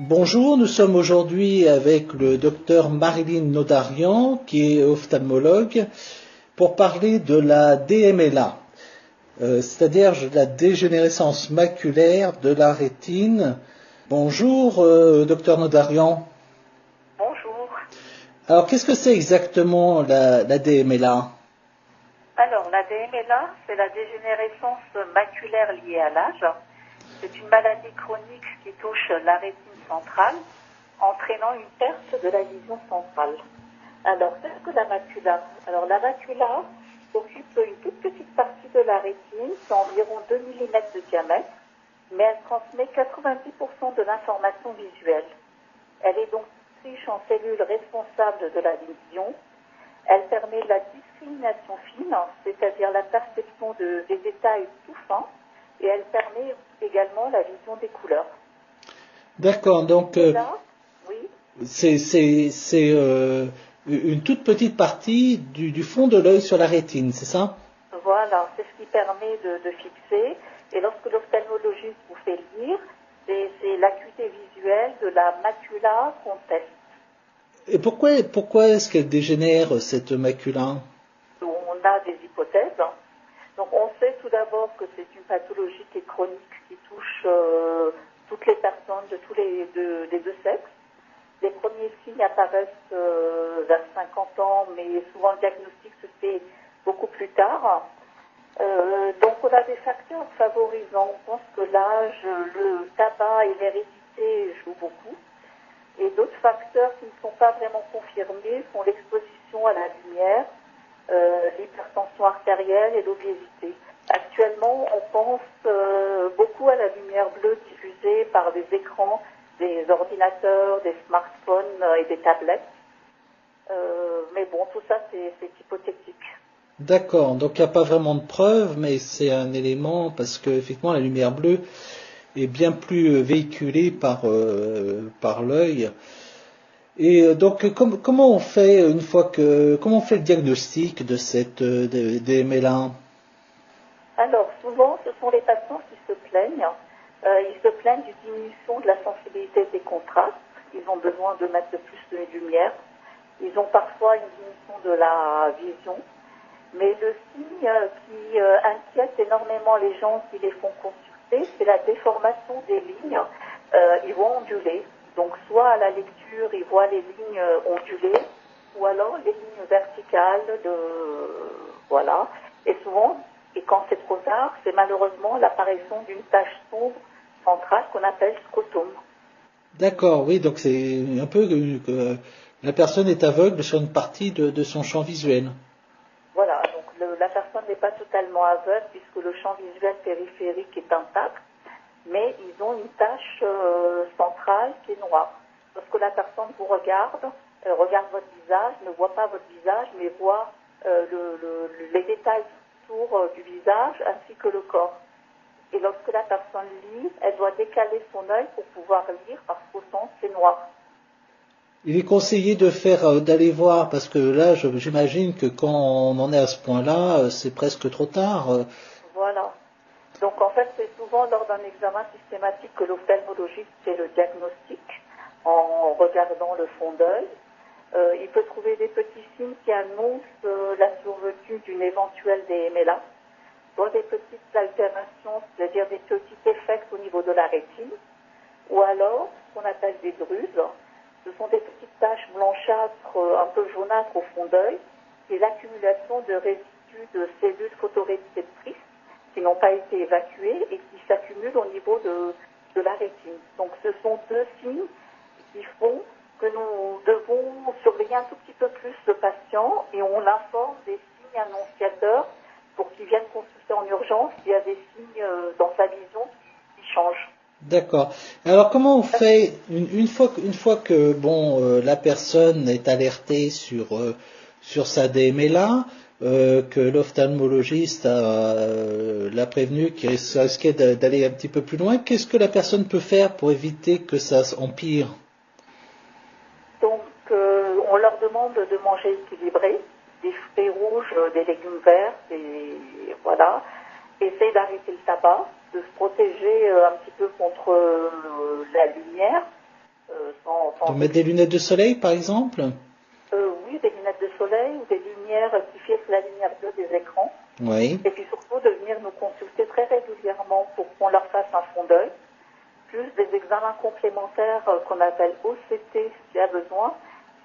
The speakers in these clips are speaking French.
Bonjour, nous sommes aujourd'hui avec le docteur Marilyn Nodarian, qui est ophtalmologue, pour parler de la DMLA, c'est-à-dire la dégénérescence maculaire de la rétine. Bonjour, docteur Nodarian. Bonjour. Alors, qu'est-ce que c'est exactement la DMLA? Alors, la DMLA, c'est la dégénérescence maculaire liée à l'âge. C'est une maladie chronique qui touche la rétine centrale, entraînant une perte de la vision centrale. Alors, qu'est-ce que la macula? Alors, la macula occupe une toute petite partie de la rétine, c'est environ 2 mm de diamètre, mais elle transmet 90% de l'information visuelle. Elle est donc riche en cellules responsables de la vision. Elle permet la discrimination fine, c'est-à-dire la perception des détails tout fins, et elle permet également la vision des couleurs. D'accord, donc Là, oui. c'est une toute petite partie du fond de l'œil sur la rétine, c'est ça? Voilà, c'est ce qui permet de fixer. Et lorsque l'ophtalmologiste vous fait lire, c'est l'acuité visuelle de la macula qu'on teste. Et pourquoi est-ce qu'elle dégénère, cette macula? On a des hypothèses. Donc on sait tout d'abord que c'est une pathologie qui est chronique, qui touche toutes les personnes des deux sexes. Les premiers signes apparaissent vers 50 ans, mais souvent le diagnostic se fait beaucoup plus tard. Donc on a des facteurs favorisants. On pense que l'âge, le tabac et l'hérédité jouent beaucoup. Et d'autres facteurs qui ne sont pas vraiment confirmés sont l'exposition à la lumière, l'hypertension artérielle et l'obésité. Actuellement, on pense beaucoup à la lumière bleue diffusée par des écrans, des ordinateurs, des smartphones et des tablettes. Mais bon, tout ça, c'est hypothétique. D'accord, donc il n'y a pas vraiment de preuve, mais c'est un élément parce que effectivement la lumière bleue est bien plus véhiculée par l'œil. Et donc comment on fait comment on fait le diagnostic de cette DMLA? Alors, souvent, ce sont les patients qui se plaignent. Ils se plaignent d'une diminution de la sensibilité des contrastes. Ils ont besoin de mettre plus de lumière. Ils ont parfois une diminution de la vision. Mais le signe qui inquiète énormément les gens qui les font consulter, c'est la déformation des lignes. Ils vont onduler. Donc, soit à la lecture, ils voient les lignes ondulées, ou alors les lignes verticales. Voilà. Et souvent, et quand c'est trop tard, c'est malheureusement l'apparition d'une tache sombre centrale qu'on appelle scrotum. D'accord, oui, donc c'est un peu que la personne est aveugle sur une partie de son champ visuel. Voilà, donc la personne n'est pas totalement aveugle puisque le champ visuel périphérique est intact, mais ils ont une tache centrale qui est noire. Lorsque la personne vous regarde, regarde votre visage, ne voit pas votre visage, mais voit les détails autour du visage ainsi que le corps. Et lorsque la personne lit, elle doit décaler son œil pour pouvoir lire parce qu'au sens, c'est noir. Il est conseillé d'aller voir, parce que là, j'imagine que quand on en est à ce point-là, c'est presque trop tard. Voilà. Donc en fait, c'est souvent lors d'un examen systématique que l'ophtalmologiste fait le diagnostic en regardant le fond d'œil. Il peut trouver des petits signes qui annoncent la survenue d'une éventuelle DMLA, soit des petites altérations, c'est-à-dire des petits effets au niveau de la rétine, ou alors ce qu'on appelle des druses. Ce sont des petites taches blanchâtres, un peu jaunâtres au fond d'œil, et l'accumulation de résidus de cellules photoréceptrices qui n'ont pas été évacuées et qui s'accumulent au niveau de la rétine. Donc ce sont deux signes qui font que nous devons surveiller un tout petit peu plus le patient et on l'informe des signes annonciateurs pour qu'il vienne consulter en urgence s'il y a des signes dans sa vision qui changent. D'accord. Alors comment on fait une fois que la personne est alertée sur sa DMLA, que l'ophtalmologiste l'a prévenu qu'il risquait d'aller un petit peu plus loin, qu'est-ce que la personne peut faire pour éviter que ça empire? Donc on leur demande de manger équilibré, des fruits rouges, des légumes verts, et voilà. Essayer d'arrêter le tabac, de se protéger un petit peu contre la lumière De mettre des lunettes de soleil, par exemple? Oui, des lunettes de soleil ou des lumières qui filtrent la lumière bleue des écrans. Oui. Et puis surtout de venir nous consulter très régulièrement pour qu'on leur fasse un fond d'œil, plus des examens complémentaires qu'on appelle OCT s'il y a besoin.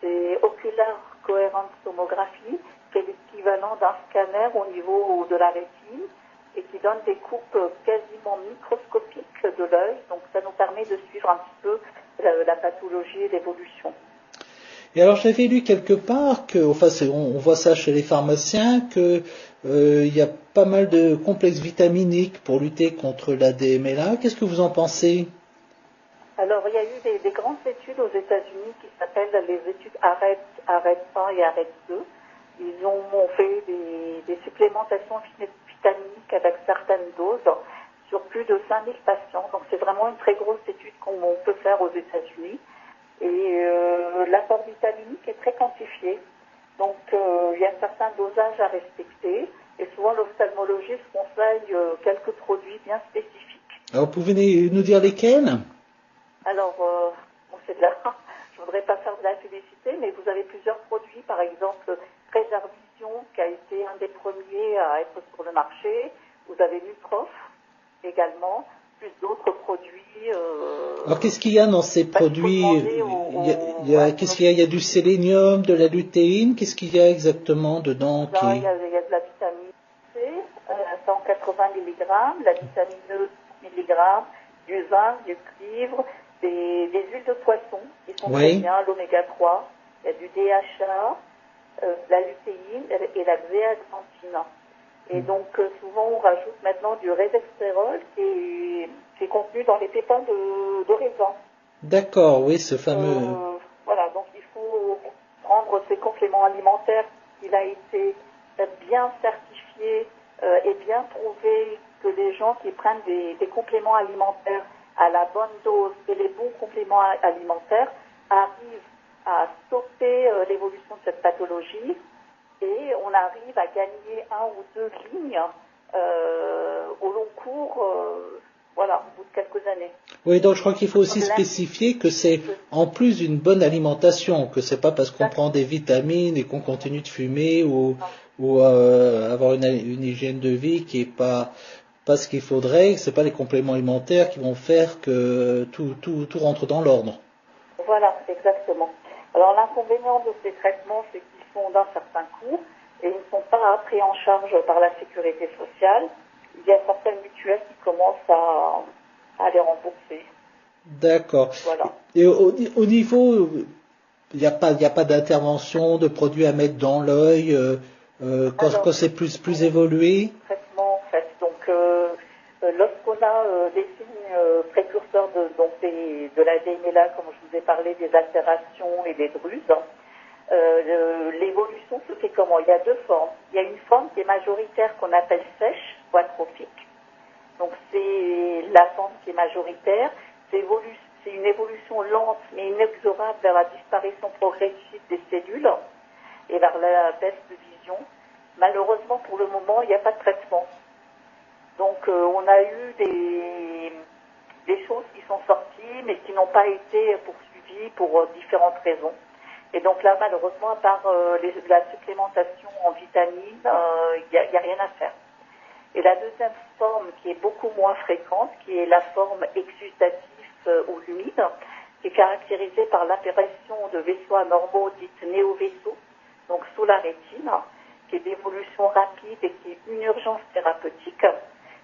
C'est Ocular Coherence Tomography, qui est l'équivalent d'un scanner au niveau de la rétine et qui donne des coupes quasiment microscopiques de l'œil. Donc ça nous permet de suivre un petit peu la pathologie et l'évolution. Et alors j'avais lu quelque part que, enfin on voit ça chez les pharmaciens, que il y a pas mal de complexes vitaminiques pour lutter contre la DMLA. Qu'est-ce que vous en pensez? Alors il y a eu des grandes études aux États-Unis qui s'appellent les études ARED 1 et ARED 2. Ils ont fait des supplémentations vitaminiques avec certaines doses sur plus de 5000 patients. Donc c'est vraiment une très grosse étude qu'on peut faire aux États-Unis. Et l'apport vitaminique est très quantifié. Donc il y a certains dosages à respecter. Et souvent l'ophtalmologiste conseille quelques produits bien spécifiques. Alors vous pouvez nous dire lesquels? Alors, c'est je voudrais pas faire de la publicité, mais vous avez plusieurs produits, par exemple Préservision, qui a été un des premiers à être sur le marché. Vous avez Nutrof également, plus d'autres produits. Alors qu'est-ce qu'il y a dans ces produits? Qu'est-ce qu'il y a? Il y a du sélénium, de la lutéine. Qu'est-ce qu'il y a exactement dedans? Il y a de la vitamine C, 180 mg, la vitamine E, mg, du zinc, du cuivre, des huiles de poisson qui sont très bien, l'oméga 3, il y a du DHA, la lutéine et la zéaxanthine. Et donc souvent on rajoute maintenant du resveratrol qui est contenu dans les pépins de raisin. D'accord, oui, ce fameux. Voilà, donc il faut prendre ces compléments alimentaires. Il a été bien certifié et bien prouvé que les gens qui prennent des compléments alimentaires à la bonne dose et les bons compléments alimentaires arrivent à stopper l'évolution de cette pathologie et on arrive à gagner 1 ou 2 lignes au long cours, voilà, au bout de quelques années. Oui, donc je crois qu'il faut aussi spécifier que c'est en plus d'une bonne alimentation, que c'est pas parce qu'on prend des vitamines et qu'on continue de fumer ou avoir une hygiène de vie qui est pas ce qu'il faudrait, c'est pas les compléments alimentaires qui vont faire que tout rentre dans l'ordre. Voilà, exactement. Alors l'inconvénient de ces traitements, c'est qu'ils sont d'un certain coût et ils ne sont pas pris en charge par la sécurité sociale. Il y a certaines mutuelles qui commencent à les rembourser. D'accord. Voilà. Et au niveau, il n'y a pas d'intervention, de produits à mettre dans l'œil quand c'est plus évolué. Traitement en fait. Donc lorsqu'on a des signes précurseurs de la DMLA, comme je vous ai parlé, des altérations et des druses, l'évolution se fait comment? Il y a deux formes. Il y a une forme qui est majoritaire qu'on appelle sèche ou atrophique. Donc c'est la forme qui est majoritaire. C'est une évolution lente mais inexorable vers la disparition progressive des cellules et vers la baisse de vision. Malheureusement, pour le moment, il n'y a pas de traitement. Donc on a eu des choses qui sont sorties mais qui n'ont pas été poursuivies pour différentes raisons. Et donc là, malheureusement, à part la supplémentation en vitamines, il n'y a rien à faire. Et la deuxième forme qui est beaucoup moins fréquente, qui est la forme exudative ou humide, qui est caractérisée par l'apparition de vaisseaux anormaux dites néovaisseaux, donc sous la rétine, qui est d'évolution rapide et qui est une urgence thérapeutique.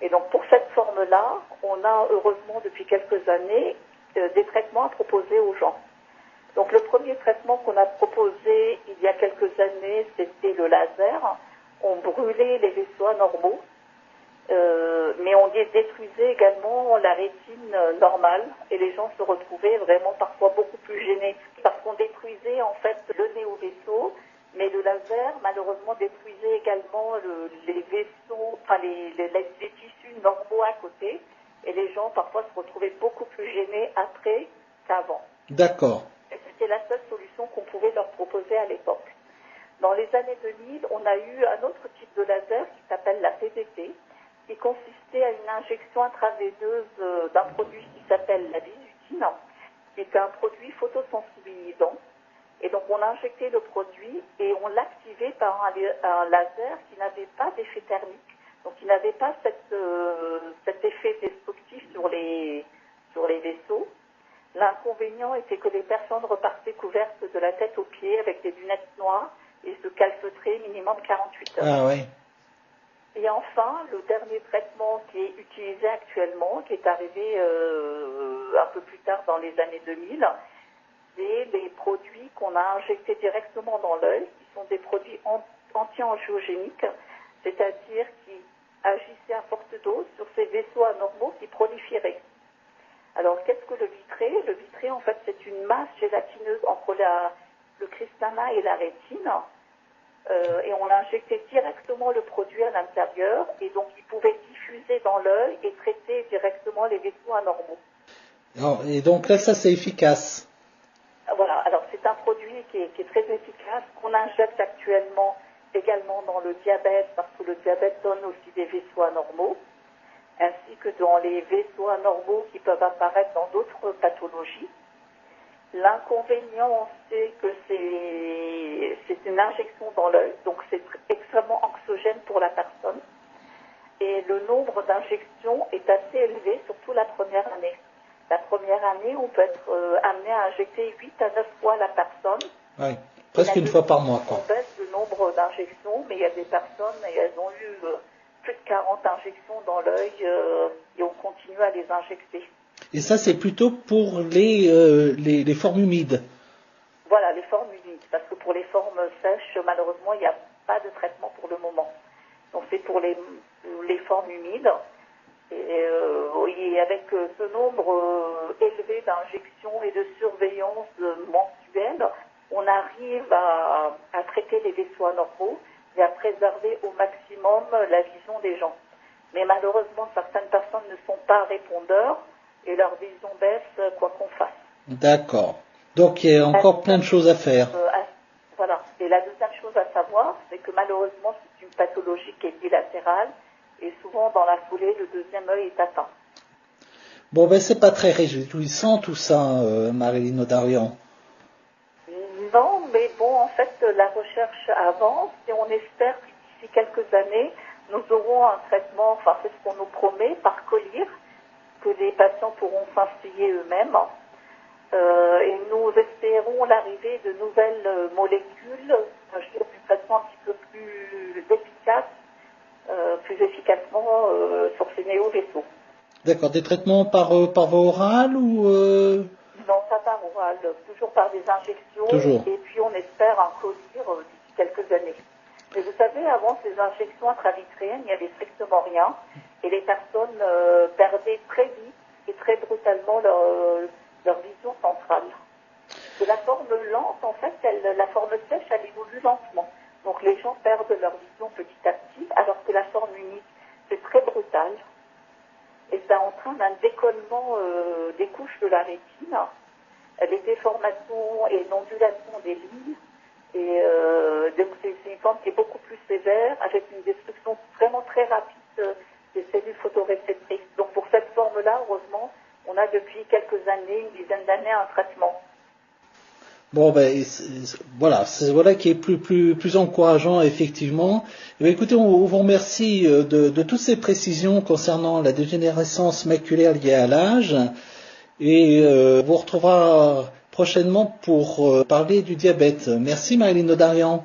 Et donc pour cette forme-là, on a heureusement depuis quelques années des traitements à proposer aux gens. Donc le premier traitement qu'on a proposé il y a quelques années, c'était le laser. On brûlait les vaisseaux anormaux, mais on détruisait également la rétine normale et les gens se retrouvaient vraiment parfois beaucoup plus gênés parce qu'on détruisait en fait le néovaisseau, mais le laser malheureusement détruisait également les vaisseaux, enfin les tissus normaux à côté et les gens parfois se retrouvaient beaucoup plus gênés après qu'avant. D'accord. Et c'était la seule solution qu'on pouvait leur proposer à l'époque. Dans les années 2000, on a eu un autre type de laser qui s'appelle la PVT, qui consistait à une injection intraveineuse d'un produit qui s'appelle la visutine, qui était un produit photosensibilisant. Et donc on a injecté le produit et on l'activait par un laser qui n'avait pas d'effet thermique. Donc il n'avait pas cet effet destructif sur les vaisseaux. L'inconvénient était que les personnes repartaient couvertes de la tête aux pieds avec des lunettes noires et se calfeutraient minimum 48 heures. Ah oui. Et enfin, le dernier traitement qui est utilisé actuellement, qui est arrivé un peu plus tard dans les années 2000, c'est les produits qu'on a injectés directement dans l'œil, qui sont des produits anti-angiogéniques, c'est-à-dire qui agissaient à forte dose sur ces vaisseaux anormaux qui proliféraient. Alors, qu'est-ce que le vitré? Le vitré, en fait, c'est une masse gélatineuse entre le cristallin et la rétine. Et on a injecté directement le produit à l'intérieur, et donc il pouvait diffuser dans l'œil et traiter directement les vaisseaux anormaux. Et donc là, ça c'est efficace. Voilà, alors c'est un produit qui est très efficace, qu'on injecte actuellement également dans le diabète, parce que le diabète donne aussi des vaisseaux anormaux, ainsi que dans les vaisseaux anormaux qui peuvent apparaître dans d'autres pathologies. L'inconvénient, c'est que c'est une injection dans l'œil, donc c'est extrêmement anxiogène pour la personne. Et le nombre d'injections est assez élevé, surtout la première année. La première année, on peut être amené à injecter 8 à 9 fois la personne. Oui, presque une fois par mois, quoi. On baisse le nombre d'injections, mais il y a des personnes, et elles ont eu plus de 40 injections dans l'œil, et on continue à les injecter. Et ça, c'est plutôt pour les formes humides. Voilà, les formes humides, parce que pour les formes sèches, malheureusement, il n'y a pas de traitement pour le moment. Donc c'est pour les formes humides. Et avec ce nombre élevé d'injections et de surveillance mensuelle, on arrive à traiter les vaisseaux anormaux et à préserver au maximum la vision des gens. Mais malheureusement, certaines personnes ne sont pas répondeurs et leur vision baisse quoi qu'on fasse. D'accord. Donc il y a encore plein de choses à faire. Voilà. Et la deuxième chose à savoir, c'est que malheureusement, c'est une pathologie qui est bilatérale et souvent dans la foulée, le deuxième œil est atteint. Bon, ben c'est pas très réjouissant tout ça, Marilyn Odarian. Non, mais bon, en fait, la recherche avance et on espère que d'ici quelques années, nous aurons un traitement, enfin c'est ce qu'on nous promet, par collyre, que les patients pourront s'instiller eux-mêmes. Et nous espérons l'arrivée de nouvelles molécules, je dirais d'une façon un petit peu plus efficace, plus efficacement sur ces néo-vaisseaux. D'accord, des traitements par voie orale ou Non, pas par oral, toujours par des injections. Toujours. Et puis on espère un collyre d'ici quelques années. Mais vous savez, avant ces injections intravitréennes, il n'y avait strictement rien. Et les personnes perdaient très vite et très brutalement leur vision centrale. Et la forme lente, en fait, la forme sèche, elle évolue lentement. Donc les gens perdent leur vision petit à petit, alors que la forme unique, c'est très brutal. Et ça entraîne un décollement des couches de la rétine, des déformations et l'ondulation des lignes. Et donc c'est une forme qui est beaucoup plus sévère, avec une destruction vraiment très rapide des cellules photoréceptrices. Donc pour cette forme-là, heureusement, on a depuis quelques années, une dizaine d'années, un traitement. Bon, ben voilà qui est plus encourageant effectivement. Eh bien, écoutez, on vous remercie de toutes ces précisions concernant la dégénérescence maculaire liée à l'âge, et vous retrouvera prochainement pour parler du diabète. Merci Marilyn Odarian.